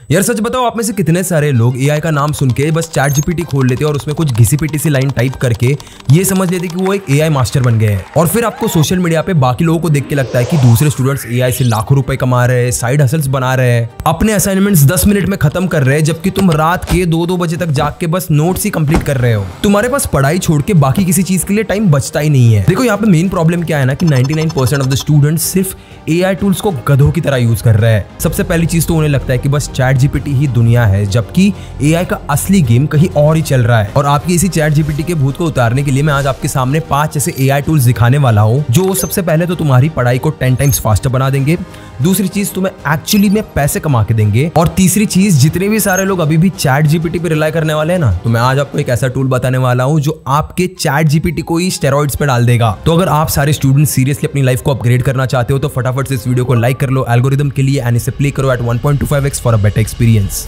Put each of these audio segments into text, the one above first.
यार सच बताओ, आप में से कितने सारे लोग एआई का नाम सुन के बस चैट जीपीटी खोल लेते और उसमें कुछ घिसी पिटी सी लाइन टाइप करके ये समझ लेते कि वो एक एआई मास्टर बन गए हैं। और फिर आपको सोशल मीडिया पे बाकी लोगों को देख के लगता है कि दूसरे स्टूडेंट्स एआई से लाखों रुपए कमा रहे हैं, साइड हसल्स बना रहे हैं, अपने असाइनमेंट्स 10 मिनट में खत्म कर रहे हैं, जबकि तुम रात के 2-2 बजे तक जाग के बस नोट्स ही कंप्लीट कर रहे हो। तुम्हारे पास पढ़ाई छोड़ के बाकी किसी चीज के लिए टाइम बचता ही नहीं है। देखो यहाँ पे मेन प्रॉब्लम क्या है ना कि 99% ऑफ द स्टूडेंट्स सिर्फ एआई टूल्स को गधों की तरह यूज कर रहे हैं। सबसे पहली चीज तो उन्हें लगता है कि बस चैट जीपीटी ही दुनिया है, जबकि एआई का असली गेम कहीं और ही चल रहा है। और आपकी इसी चैट जीपीटी के भूत को उतारने के लिए मैं आज आपके सामने 5 ऐसे एआई टूल्स दिखाने वाला हूं जो सबसे पहले तो तुम्हारी पढ़ाई को 10 टाइम्स फास्टर बना देंगे, दूसरी चीज तुम्हें एक्चुअली में पैसे कमा के देंगे, और तीसरी चीज जितने भी सारे लोग अभी भी चैट जीपीटी पे रिलाई करने वाले हैं ना, तो मैं आज आपको एक ऐसा टूल बताने वाला हूं जो आपके चैट जीपीटी को ही स्टेरॉइड्स पे डाल देगा। तो अगर आप सारे स्टूडेंट सीरियसली अपनी लाइफ को अपग्रेड करना चाहते हो तो फटाफट से इस वीडियो को लाइक कर लो एल्गोरिदम के लिए एंड इसे प्ले करो at 1.25x for a better experience.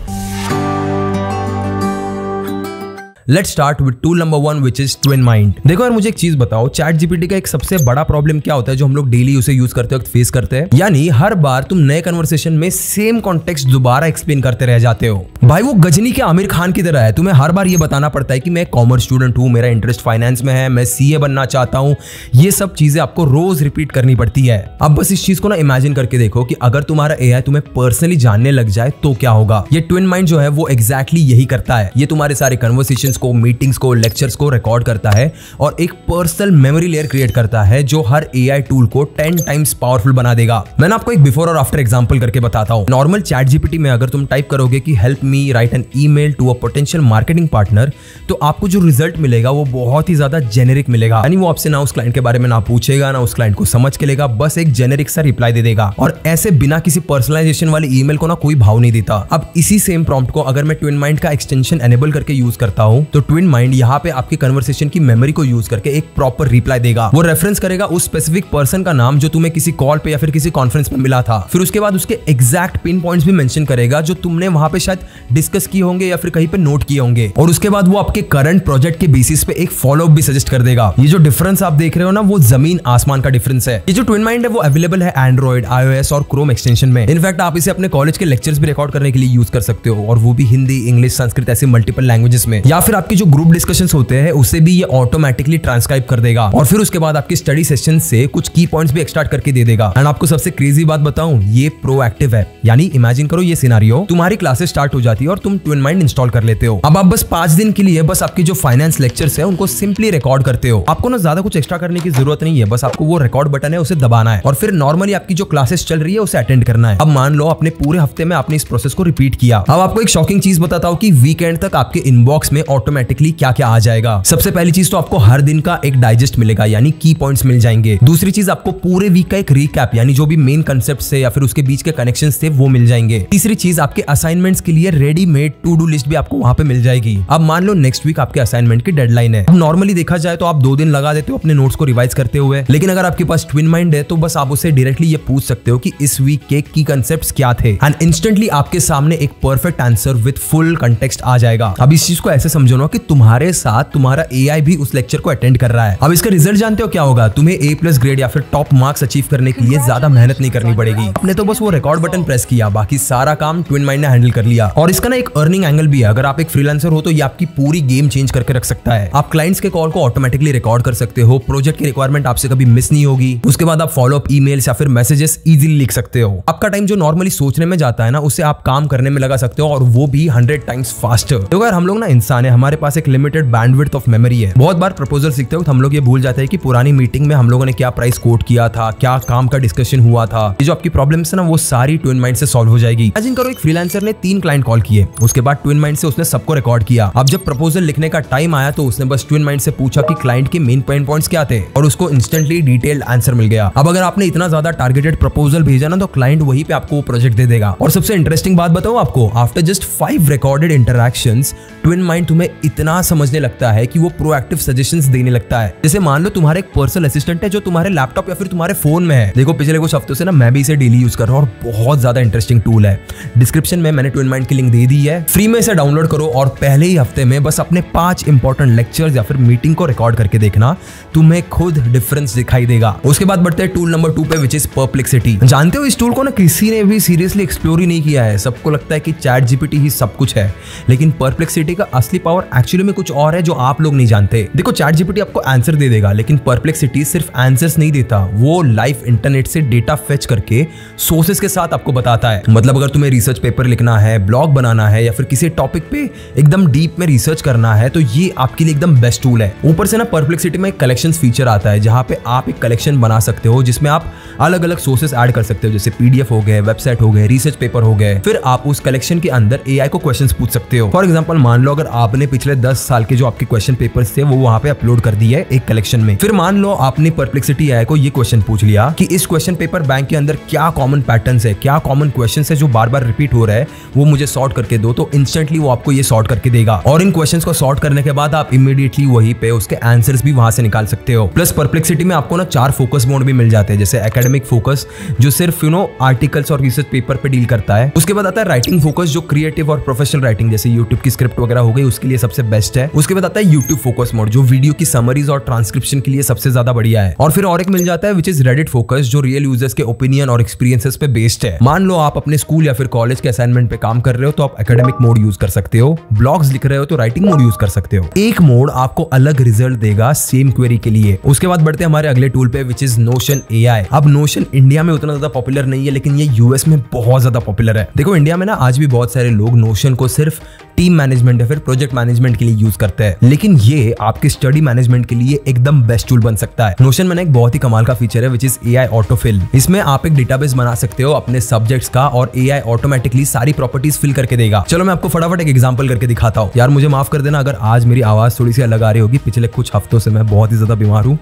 Let's start with tool number 1 which is Twin Mind। देखो यार, मुझे एक चीज बताओ, चैट जीपीटी का एक सबसे बड़ा प्रॉब्लम क्या होता है जो हम लोग डेली उसे यूज करते वक्त फेस करते हैं? यानी हर बार तुम नए कन्वर्सेशन में सेम कॉन्टेक्स्ट दोबारा एक्सप्लेन करते रह जाते हो। भाई वो गजनी के आमिर खान की तरह है, तुम्हें हर बार ये बताना पड़ता है कि मैं कॉमर्स स्टूडेंट हूँ, मेरा इंटरेस्ट फाइनेंस में है, मैं सीए बनना चाहता हूँ। ये सब चीजें आपको रोज रिपीट करनी पड़ती है। अब बस इस चीज को ना इमेजिन करके देखो कि अगर तुम्हारा एआई तुम्हें पर्सनली जानने लग जाए तो क्या होगा। ये ट्विन माइंड जो है वो एग्जैक्टली यही करता है। ये तुम्हारे सारे कन्वर्सेशंस को, मीटिंग्स को, लेक्चर्स को रिकॉर्ड करता है और एक पर्सनल मेमोरी लेयर क्रिएट करता है जो हर एआई टूल को 10 टाइम्स पावरफुल बना देगा। मैं आपको एक बिफोर और आफ्टर एग्जांपल करके बताता हूं। नॉर्मल चैट जीपीटी में अगर तुम टाइप करोगे कि help me write an email to a potential marketing partner, तो आपको जो रिजल्ट मिलेगा वो बहुत ही ज्यादा जेनेरिक मिलेगा। यानी वो आपसे ना उस क्लाइंट के बारे में ना पूछेगा, ना उस क्लाइंट को समझ के लेगा, बस एक जेनेरिक सा रिप्लाई दे देगा। और ऐसे बिना किसी पर्सनलाइजेशन वाले ईमेल को ना कोई भाव नहीं देता। अब इसी सेम प्रॉम्प्ट को अगर मैं ट्विन माइंड का एक्सटेंशन एनेबल करके यूज करता हूं तो ट्विन माइंड यहाँ पे आपके कन्वर्सेशन की मेमोरी को यूज करके एक प्रॉपर रिप्लाई देगा। वो रेफरेंस करेगा उस स्पेसिफिक पर्सन का नाम जो तुम्हें किसी कॉल पे या फिर किसी कॉन्फ्रेंस में मिला था। फिर उसके बाद उसके एग्जैक्ट पिन पॉइंट्स भी मेंशन करेगा जो तुमने वहां पे शायद डिस्कस किए होंगे या फिर कहीं पे नोट किए होंगे। और उसके बाद वो आपके करंट प्रोजेक्ट के बेसिस पे एक फॉलोअप भी सजेस्ट कर देगा। ये जो डिफरेंस आप देख रहे हो ना, वो जमीन आसमान का डिफरेंस है। ये जो ट्विन माइंड है वो अवेलेबल है एंड्रॉइड, iOS और क्रोम एक्सटेंशन में। इनफैक्ट आप इसे अपने कॉलेज के लेक्चर्स भी रिकॉर्ड करने के लिए यूज कर सकते हो, और वो भी हिंदी, इंग्लिश, संस्कृत ऐसे मल्टीपल लैंग्वेजेस में। या फिर आपके जो ग्रुप डिस्कशंस होते हैं उसे भी ये ऑटोमेटिकली ट्रांसक्राइब कर देगा और फिर उसके बाद आपकी स्टडी सेशन से कुछ की पॉइंट्स भी एक्सट्रैक्ट करके दे देगा। एंड आपको सबसे क्रेजी बात बताऊं, ये प्रोएक्टिव है। यानी इमेजिन करो ये सिनेरियो, तुम्हारी क्लासेस स्टार्ट हो जाती है और तुम ट्विन माइंड इंस्टॉल कर लेते हो। अब आप बस 5 दिन के लिए बस आपकी जो फाइनेंस लेक्चर्स है उनको सिंपली रिकॉर्ड करते हो। आपको ना ज्यादा कुछ एक्स्ट्रा करने की जरूरत नहीं है, बस आपको वो रिकॉर्ड बटन है उसे दबाना है और फिर नॉर्मली आपकी जो क्लासेस चल रही है उसे अटेंड करना है। अब मान लो आपने पूरे हफ्ते में आपने इस प्रोसेस को रिपीट किया। अब आपको एक शॉकिंग चीज बताता हूं कि वीकेंड तक आपके इनबॉक्स में ऑटोमेटिकली क्या क्या आ जाएगा। सबसे पहली चीज तो आपको हर दिन का एक डाइजेस्ट मिलेगा, यानी की पॉइंट्स मिल जाएंगे। दूसरी चीज आपको पूरे वीक का एक रिकैप, यानी जो भी मेन कांसेप्ट से या फिर उसके बीच के कनेक्शंस थे वो मिल जाएंगे। तीसरी चीज आपके असाइनमेंट्स के लिए रेडीमेड टू डू लिस्ट भी आपको वहां पे मिल जाएगी। अब मान लो नेक्स्ट वीक आपके असाइनमेंट की डेडलाइन है। अब नॉर्मली देखा जाए तो आप 2 दिन लगा देते हो अपने नोट्स को रिवाइज करते हुए, लेकिन अगर आपके पास ट्विन माइंड है तो बस आप उसे डायरेक्टली ये पूछ सकते हो कि इस वीक के की कांसेप्ट्स क्या थे, एंड इंस्टेंटली आपके सामने एक perfect answer with full context आ जाएगा। अब इस चीज को ऐसे समझो ना कि तुम्हारे साथ तुम्हारा एआई भी उस लेक्चर को अटेंड कर रहा है। अब इसका रिजल्ट जानते हो क्या होगा? तुम्हें A+ ग्रेड या फिर टॉप मार्क्स अचीव करने के लिए ज्यादा मेहनत नहीं करनी पड़ेगी। आपने तो बस वो रिकॉर्ड बटन प्रेस किया, बाकी सारा काम ट्विन माइंड ने हैंडल कर लिया। और इसका ना एक अर्निंग एंगल भी है। अगर आप एक फ्रीलांसर हो तो ये आपकी पूरी गेम चेंज करके रख सकता है। आप क्लाइंट्स के कॉल को ऑटोमेटिकली रिकॉर्ड कर सकते हो, प्रोजेक्ट की रिक्वायरमेंट आपसे कभी मिस नहीं होगी। उसके बाद आप फॉलोअप ईमेल्स या फिर मैसेजेस इजीली लिख सकते हो। आपका टाइम जो नॉर्मली सोचने में जाता है ना, उसे आप काम करने में लगा सकते हो, और वो भी 100 टाइम्स फास्टर। तो अगर हम लोग ना इंसान है, हमारे पास एक लिमिटेड बैंडविड्थ ऑफ मेमोरी है। बहुत बार प्रपोजल सीखते वक्त हम लोग ये भूल जाते हैं कि पुरानी मीटिंग में हम लोगों ने क्या प्राइस कोट किया था, क्या काम का डिस्कशन हुआ था। ये जो आपकी प्रॉब्लम्स है ना, वो सारी ट्विन माइंड से सॉल्व हो जाएगी। इमेजिन करो एक फ्रीलांसर ने 3 क्लाइंट कॉल किए, उसके बाद ट्विन माइंड से उसने सबको रिकॉर्ड किया। अब जब प्रपोजल लिखने का टाइम आया तो उसने बस ट्विन माइंड से पूछा कि क्लाइंट के मेन पेन पॉइंट्स क्या थे, और उसको इंस्टेंटली डिटेल्ड आंसर मिल गया। अब अगर आपने इतना ज्यादा टारगेटेड प्रपोजल भेजा ना, तो क्लाइंट वहीं पे आपको वो प्रोजेक्ट दे देगा। और सबसे इंटरेस्टिंग बात बताऊं आपको, after just 5 recorded interactions twin mind तुम्हें तुम्हें इतना समझने लगता है कि वो प्रोएक्टिव सजेशंस देने लगता है। जैसे मान लो तुम्हारे एक पर्सनल असिस्टेंट है जो तुम्हारे लैपटॉप या फिर तुम्हारे फोन में है। देखो पिछले कुछ हफ्तों से ना मैं भी इसे डेली यूज कर रहा हूँ और बहुत ज्यादा इंटरेस्टिंग टूल है। डिस्क्रिप्शन में मैंने ट्विन माइंड की लिंक दे दी है, फ्री में इसे डाउनलोड करो और पहले ही हफ्ते में बस अपने 5 इंपॉर्टेंट लेक्चर्स या फिर मीटिंग को रिकॉर्ड करके देखना, तुम्हें खुद डिफरेंस दिखाई देगा। उसके बाद बढ़ते हैं टूल नंबर 2 पे, विच इज परप्लेक्सिटी। जानते हो इस टूल को ना किसी ने भी सीरियसली एक्सप्लोर ही नहीं किया है। सबको लगता है कि चैट जीपीटी ही सब कुछ है, लेकिन परप्लेक्सिटी का असली पावर एक्चुअली में कुछ और है जो आप लोग नहीं जानते। देखो चैट जीपीटी आपको आंसर दे देगा, लेकिन परप्लेक्सिटी सिर्फ आंसर्स नहीं देता, वो लाइव इंटरनेट से डेटा फेच करके सोर्सेस के साथ आपको बताता है। मतलब अगर तुम्हें रिसर्च पेपर लिखना है, ब्लॉग बनाना है या फिर किसी टॉपिक पे एकदम डीप में रिसर्च करना है तो ये आपके लिए एकदम बेस्ट टूल है। ऊपर से ना परप्लेक्सिटी में एक कलेक्शंस फीचर आता है जहां पे आप एक कलेक्शन बना सकते हो जिसमें आप अलग अलग सोर्सेस ऐड कर सकते हो, जैसे पीडीएफ हो गए, वेबसाइट हो गए, रिसर्च पेपर हो गए। फिर आप उस कलेक्शन के अंदर एआई को क्वेश्चंस पूछ सकते हो। फॉर एग्जांपल मान लो अगर आपने पिछले 10 साल के जो आपके क्वेश्चन पेपर्स थे वो वहां पे अपलोड कर दिए एक कलेक्शन में। फिर मान लो आपने परप्लेक्सिटी एआई को ये क्वेश्चन पूछ लिया कि इस क्वेश्चन पेपर बैंक के अंदर क्या कॉमन पैटर्न्स है, क्या कॉमन क्वेश्चंस है जो बार बार रिपीट हो रहा है, वो मुझे सॉर्ट करके दो, तो इंस्टेंटली वो आपको ये सॉर्ट करके देगा। और इन क्वेश्चंस को सॉर्ट करने के बाद आप इमीडिएटली वहीं पे उसके आंसर्स भी वहां से निकाल सकते हो। प्लस परप्लेक्सिटी में आपको ना 4 फोकस मोड भी मिल जाते हैं, जैसे एकेडमिक फोकस जो सिर्फ आर्टिकल्स और रिसर्च पेपर पे डील करता है। उसके बाद आता है राइटिंग फोकस जो क्रिएटिव और प्रोफेशनल राइटिंग जैसे यूट्यूब की स्क्रिप्ट वगैरह हो गई उसके लिए सबसे बेस्ट है। उसके बाद आता है यूट्यूब फोकस मोड जो वीडियो की समरीज और ट्रांसक्रिप्शन के लिए सबसे ज्यादा बढ़िया है। और फिर और एक मिल जाता है विच इज रेडिट फोकस जो रियल यूजर्स के ओपिनियन और एक्सपीरियंसेस पे बेस्ड है। मान लो आप अपने स्कूल या फिर कॉलेज के असाइनमेंट पे काम कर रहे हो तो आप एकेडमिक मोड यूज कर सकते हो, ब्लॉग्स लिख रहे हो तो राइटिंग मोड यूज कर सकते हो। एक मोड आपको अलग रिजल्ट देगा सेम क्वेरी के लिए। उसके बाद बढ़ते हैं हमारे अगले टूल पे विच इज नोशन एआई। अब नोशन इंडिया में उतना ज्यादा पॉपुलर नहीं है, लेकिन ये यूएस में बहुत ज्यादा पॉपुलर है। देखो इंडिया में ना आज भी बहुत सारे लोग नोशन को सिर्फ टीम मैनेजमेंट या फिर प्रोजेक्ट मैनेजमेंट के लिए यूज करते हैं, लेकिन ये आपके स्टडी मैनेजमेंट के लिए एकदम बेस्ट टूल बन सकता है। नोशन में एक बहुत ही कमाल का फीचर है विच इज एआई ऑटोफिल। इसमें आप एक डेटाबेस बना सकते हो अपने सब्जेक्ट्स का और एआई ऑटोमेटिकली सारी प्रॉपर्टीज फिल करके देगा। चलो मैं आपको फटाफट एक एग्जांपल करके दिखाता हूँ। यार मुझे माफ कर देना अगर आज मेरी आवाज थोड़ी सी अलग आ रही होगी, पिछले कुछ हफ्तों से मैं बहुत ही ज्यादा बीमार हूँ।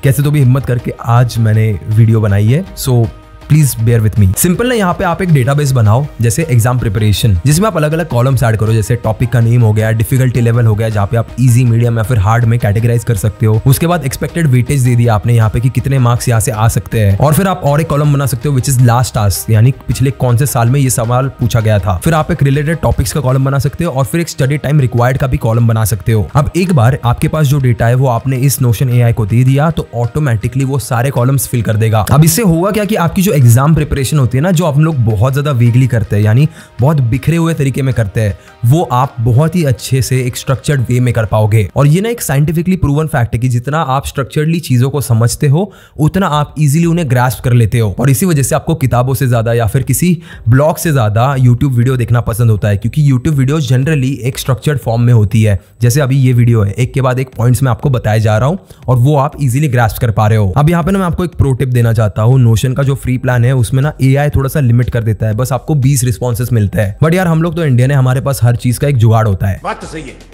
कैसे तो भी हिम्मत करके आज मैंने वीडियो बनाई है, so please bear with me. Simple ना यहाँ पे आप एक डेटाबेस बनाओ जैसे एग्जाम प्रिपरेशन, जिसमें आप अलग अलग कॉलम्स ऐड करो, जैसे टॉपिक का नेम हो गया, डिफिकल्टी लेवल हो गया जहाँ पे आप इजी, मीडियम या फिर हार्ड में कैटेगराइज कर सकते हो। उसके बाद एक्सपेक्टेड वेटेज दे दिया आपने यहाँ पे कि कितने मार्क्स यहाँ से आ सकते हैं। और फिर आप और एक कॉलम बना सकते हो विच इज लास्ट टास्क, यानी पिछले कौन से साल में ये सवाल पूछा गया था। फिर आप एक रिलेटेड टॉपिक्स का कॉलम बना सकते हो और फिर एक स्टडी टाइम रिक्वायर्ड का भी कॉलम बना सकते हो। अब एक बार आपके पास जो डेटा है वो आपने इस नोशन एआई को दे दिया तो ऑटोमेटिकली वो सारे कॉलम्स फिल कर देगा। अब इससे होगा क्या कि आपकी जो एग्जाम प्रिपरेशन होती है ना, जो आप लोग बहुत ज्यादा वीकली करते हैं, यानी बहुत बिखरे हुए तरीके में करते हैं, वो आप बहुत ही अच्छे से एक स्ट्रक्चर्ड वे में कर पाओगे। और ये ना एक साइंटिफिकली प्रूवन फैक्ट है कि जितना आप स्ट्रक्चर्डली चीजों को समझते हो उतना आप इजीली उन्हें ग्रास्प कर लेते हो। और इसी वजह से आपको किताबों से ज्यादा या फिर किसी ब्लॉग से ज्यादा यूट्यूब वीडियो देखना पसंद होता है, क्योंकि यूट्यूब वीडियो जनरली एक स्ट्रक्चर्ड फॉर्म में होती है। जैसे अभी ये वीडियो है, एक के बाद एक पॉइंट्स में आपको बताया जा रहा हूं और वो आप इजीली ग्रास्प कर पा रहे हो। अब यहाँ पे ना मैं आपको एक प्रो टिप देना चाहता हूँ। नोशन का जो फ्री प्लान है उसमें ना एआई थोड़ा सा लिमिट कर देता है, बस आपको 20 रिस्पॉन्सेस मिलते हैं। बट यार हम लोग तो इंडियन है, हमारे पास हर चीज का एक जुगाड़ होता है। बात तो सही है।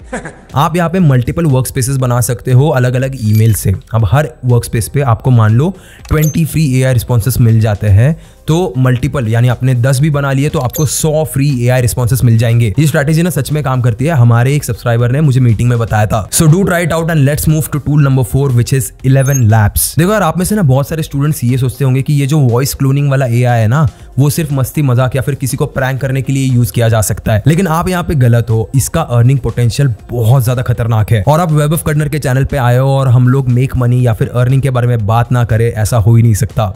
आप यहाँ पे मल्टीपल वर्कस्पेसेस बना सकते हो अलग अलग ईमेल से। अब हर वर्कस्पेस पे आपको मान लो 20 फ्री एआई रिस्पॉन्सेस मिल जाते हैं, तो मल्टीपल यानी आपने 10 भी बना लिए तो आपको 100 फ्री एआई रिस्पॉन्सेस मिल जाएंगे। ये स्ट्रैटेजी ना सच में काम करती है, हमारे एक सब्सक्राइबर ने मुझे मीटिंग में बताया था। So do try it out and let's move to tool number 4 which is 11 labs. देखो यार आप में से ना बहुत सारे स्टूडेंट्स ये सोचते होंगे कि ये जो वॉइस क्लोनिंग वाला एआई है ना वो सिर्फ मस्ती मजाक या फिर किसी को प्रैंक करने के लिए यूज किया जा सकता है, लेकिन आप यहाँ पे गलत हो। इसका अर्निंग पोटेंशियल बहुत ज्यादा खतरनाक है। और आप वेब ऑफ कर्नर के चैनल पे आए हो और हम लोग मेक मनी या फिर अर्निंग के बारे में बात ना करें, ऐसा हो ही नहीं सकता।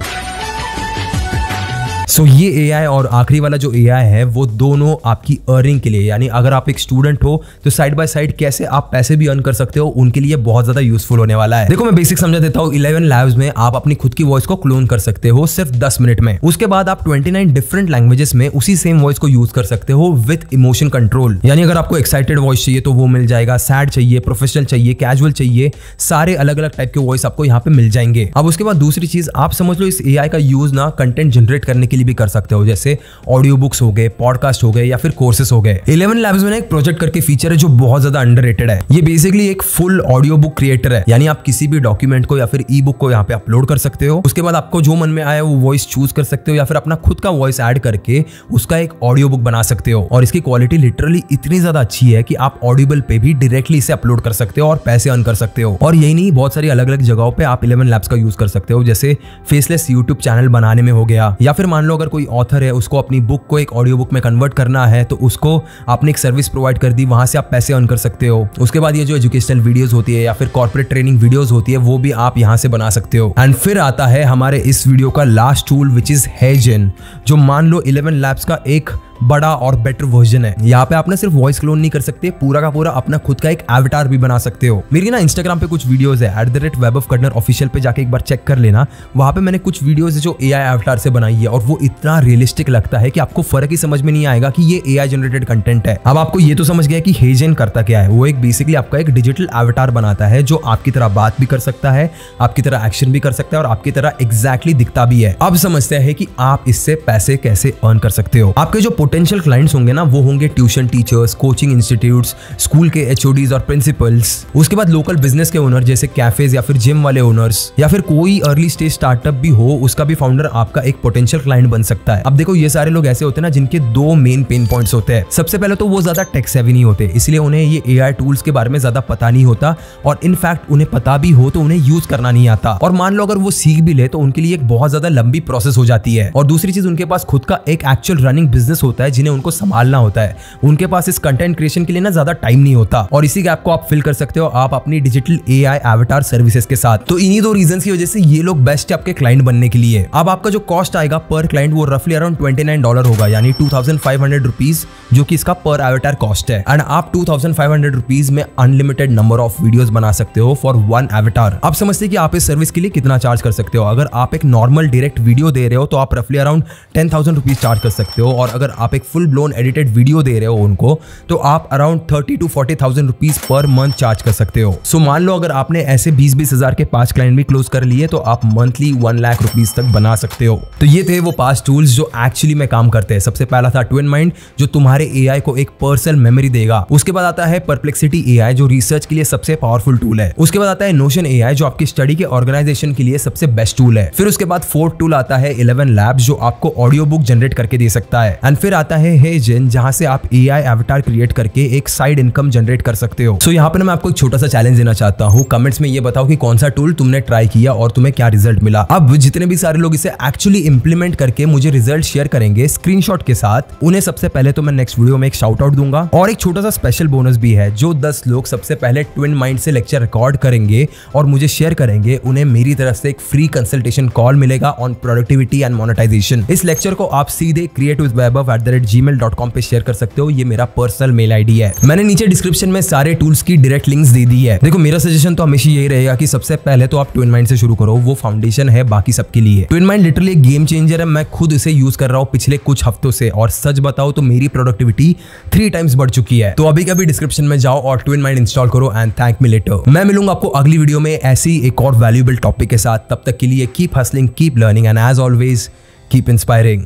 सो ये एआई और आखिरी वाला जो एआई है वो दोनों आपकी अर्निंग के लिए, यानी अगर आप एक स्टूडेंट हो तो साइड बाय साइड कैसे आप पैसे भी अर्न कर सकते हो उनके लिए बहुत ज्यादा यूजफुल होने वाला है। देखो मैं बेसिक समझा देता हूँ। 11 लैब्स में आप अपनी खुद की वॉइस को क्लोन कर सकते हो सिर्फ 10 मिनट में। उसके बाद आप 29 डिफरेंट लैंग्वेजेस में उसी सेम वॉइस को यूज कर सकते हो विद इमोशन कंट्रोल। यानी अगर आपको एक्साइटेड वॉइस चाहिए तो वो मिल जाएगा, सैड चाहिए, प्रोफेशनल चाहिए, कैजुअल चाहिए, सारे अलग अलग टाइप के वॉइस आपको यहाँ पे मिल जाएंगे। अब उसके बाद दूसरी चीज आप समझ लो, इस एआई का यूज ना कंटेंट जनरेट करने के के लिए भी कर सकते हो, जैसे ऑडियो बुक्स हो गए, पॉडकास्ट हो गए या फिर कोर्सेस हो गए। 11 लैब्स में एक प्रोजेक्ट करके फीचर है जो बहुत ज्यादा अंडररेटेड है। ये बेसिकली एक फुल ऑडियो बुक क्रिएटर है, यानी आप किसी भी डॉक्यूमेंट को या फिर ई बुक को यहाँ पे अपलोड कर सकते हो। उसके बाद आपको जो मन में आया वो वॉइस चूज कर सकते हो या फिर अपना खुद का वॉइस ऐड करके उसका एक ऑडियो बुक बना सकते हो। और इसकी क्वालिटी लिटरली इतनी ज्यादा अच्छी है कि आप ऑडिबल पे भी डायरेक्टली इसे अपलोड कर सकते हो और पैसे अर्न कर सकते हो। और यही नहीं, बहुत सारी अलग अलग जगहों पे आप 11 लैब्स का यूज कर सकते हो, जैसे फेसलेस यूट्यूब चैनल बनाने में हो गया, या फिर मान लो अगर कोई ऑथर है उसको अपनी बुक को एक ऑडियो बुक में कन्वर्ट करना है तो उसको आपने एक सर्विस प्रोवाइड कर दी, वहां से आप पैसे अर्न कर सकते हो। उसके बाद ये जो एजुकेशनल वीडियोस होती है या फिर कॉर्पोरेट ट्रेनिंग वीडियोस होती है वो भी आप यहां से बना सकते हो। एंड फिर आता है हमारे इस वीडियो का लास्ट टूल विच इज हेजन, जो मान लो 11 लैब्स का एक बड़ा और बेटर वर्जन है। यहाँ पे आप ना सिर्फ वॉइस क्लोन नहीं कर सकते, पूरा का पूरा अपना खुद का एक एवटार भी बना सकते हो। मेरी ना इंस्टाग्राम पे कुछ वीडियोस है @webofkadnar ऑफिशियल पे जाके एक बार चेक कर लेना। वहां पे मैंने कुछ वीडियोस जो एआई एवटार से बनाई है और वो इतना रियलिस्टिक लगता है कि आपको फर्क ही समझ में नहीं आएगा कि ये एआई जनरेटेड कंटेंट है। अब आपको ये तो समझ गया कि हेजन करता क्या है। वो एक बेसिकली आपका एक डिजिटल एवटार बनाता है जो आपकी तरह बात भी कर सकता है, आपकी तरह एक्शन भी कर सकता है और आपकी तरह एग्जैक्टली दिखता भी है। अब समझते हैं कि आप इससे पैसे कैसे अर्न कर सकते हो। आपके जो पोटेंशियल क्लाइंट्स होंगे ना वो होंगे tuition teachers, coaching institutes, school के एचओडीज और प्रिंसिपल्स। उसके बाद लोकल बिजनेस के ओनर जैसे कैफेज या फिर जिम वाले ओनर्स, या फिर कोई अर्ली स्टेज स्टार्टअप भी हो उसका भी फाउंडर आपका एक पोटेंशियल क्लाइंट बन सकता है। अब देखो ये सारे लोग ऐसे होते हैं ना जिनके दो मेन पेन पॉइंट्स होते हैं। सबसे पहले तो वो ज्यादा टेक सेवी नहीं होते, इसलिए उन्हें ये एआई टूल्स के बारे में ज्यादा पता नहीं होता, और इनफैक्ट उन्हें पता भी हो तो उन्हें यूज करना नहीं आता। और मान लो अगर वो सीख भी ले तो उनके लिए एक बहुत ज्यादा लंबी प्रोसेस हो जाती है। और दूसरी चीज, उनके पास खुद का एक एक्चुअल रनिंग बिजनेस होता है जिन्हें उनको संभालना होता है। उनके पास इस कंटेंट क्रिएशन के लिए ना ज्यादा टाइम नहीं होता, और इसी गैप को आप फिल कर सकते हो आप अपनी डिजिटल एआई एवटार सर्विसेज के साथ। तो इन्हीं दो रीजंस की वजह से ये लोग बेस्ट है आपके क्लाइंट बनने के लिए। अब आपका जो कॉस्ट आएगा पर क्लाइंट वो रफली अराउंड $29 होगा, यानी 2500 रुपीज, जो कि इसका पर एवटार कॉस्ट है। एंड आप 2500 रुपीज में अनलिमिटेड नंबर ऑफ वीडियोस बना सकते हो फॉर वन एवटार। आप समझते हैं कि आप इस सर्विस के लिए कितना चार्ज कर सकते हो। अगर आप एक नॉर्मल डायरेक्ट वीडियो दे रहे हो तो आप रफली अराउंड 10,000 रुपीज चार्ज कर सकते हो, और अगर आप एक फुल ब्लोन एडिटेड वीडियो दे रहे हो उनको तो आप around 30 to 40,000 rupees per month charge कर सकते हो। सो मान लो अगर आपने ऐसे 20-20 हजार के 5 क्लाइंट भी क्लोज कर लिए तो आप मंथली 1 लाख रुपीज तक बना सकते हो। तो ये थे वो 5 टूल्स जो एक्चुअली में काम करते हैं। सबसे पहला था ट्विन माइंड, जो तुम्हारे एआई को एक पर्सनल मेमोरी देगा। उसके बाद आता है परप्लेक्सिटी एआई, जो रिसर्च के लिए सबसे पावरफुल टूल है। उसके बाद आता है नोशन एआई, जो आपकी स्टडी के ऑर्गेनाइजेशन के लिए सबसे बेस्ट टूल है। फिर उसके बाद फोर्थ टूल आता है 11 लैब्स, जो आपको ऑडियो बुक जनरेट करके दे सकता है। एंड फिर आता है हेजन, जहां से आप एआई एवटार क्रिएट करके एक साइड इनकम जनरेट कर सकते हो। सो यहाँ पे ना मैं आपको एक छोटा सा चैलेंज देना चाहता हूँ। कमेंट्स में ये बताओ कि कौन सा टूल तुमने ट्राई किया और तुम्हें क्या रिजल्ट मिला। अब जितने भी सारे लोग इसे एक्चुअली इंप्लीमेंट करके मुझे रिजल्ट शेयर करेंगे स्क्रीनशॉट के साथ, उन्हें सबसे पहले तो मैं नेक्स्ट वीडियो में एक शाउट आउट दूंगा। और एक छोटा सा स्पेशल बोनस भी है, जो 10 लोग सबसे पहले ट्विन माइंड से लेक्चर रिकॉर्ड करेंगे और मुझे शेयर करेंगे, उन्हें मेरी तरफ से एक फ्री कंसल्टेशन कॉल मिलेगा ऑन प्रोडक्टिविटी एंड मोनेटाइजेशन। इस लेक्चर को आप सीधे createwithvaibhav@gmail.com पे शेयर कर सकते हो। ये मेरा पर्सनल मेल आईडी है। मैंने नीचे डिस्क्रिप्शन में सारे टूल्स की डायरेक्ट लिंक्स दे दी है। देखो मेरा सजेशन तो हमेशा यही रहेगा कि सबसे पहले तो आप ट्विन माइंड से शुरू करो, वो फाउंडेशन है बाकी सबके लिए। ट्विन माइंड लिटरली एक गेम चेंजर है। मैं खुद इसे यूज कर रहा हूँ पिछले कुछ हफ्तों से, और सच बताओ तो मेरी प्रोडक्टिविटी 3 टाइम्स बढ़ चुकी है। तो अभी कभी डिस्क्रिप्शन में जाओ और ट्विन माइंड इंस्टॉल करो एंड थैंक मी लेटर। मैं मिलूंगा आपको अगली वीडियो में ऐसी एक और वैल्यूएबल टॉपिक के साथ। तब तक के लिए keep hustling, keep learning and as always keep inspiring.